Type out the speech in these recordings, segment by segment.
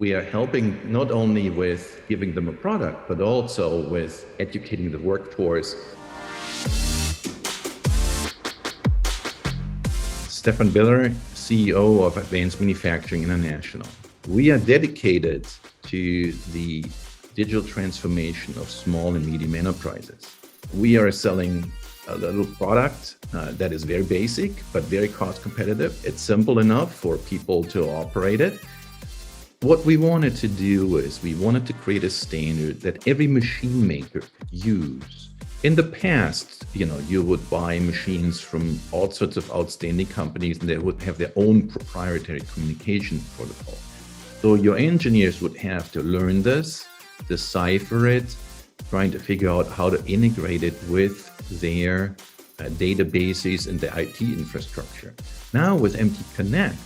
We are helping not only with giving them a product, but also with educating the workforce. Stefan Biller, CEO of Advanced Manufacturing International. We are dedicated to the digital transformation of small and medium enterprises. We are selling a little product that is very basic, but very cost competitive. It's simple enough for people to operate it. What we wanted to do is we wanted to create a standard that every machine maker could use. In the past, you would buy machines from all sorts of outstanding companies, and they would have their own proprietary communication protocol. So your engineers would have to learn this, decipher it, trying to figure out how to integrate it with their databases and the IT infrastructure. Now with MTConnect,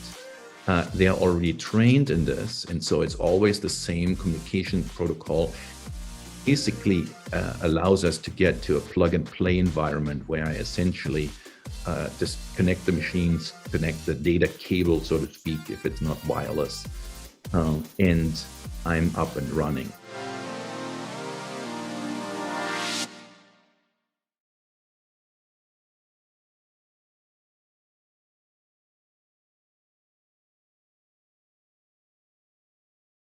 they are already trained in this, and so it's always the same communication protocol. Basically allows us to get to a plug-and-play environment where I essentially just connect the machines, connect the data cable, so to speak, if it's not wireless, and I'm up and running.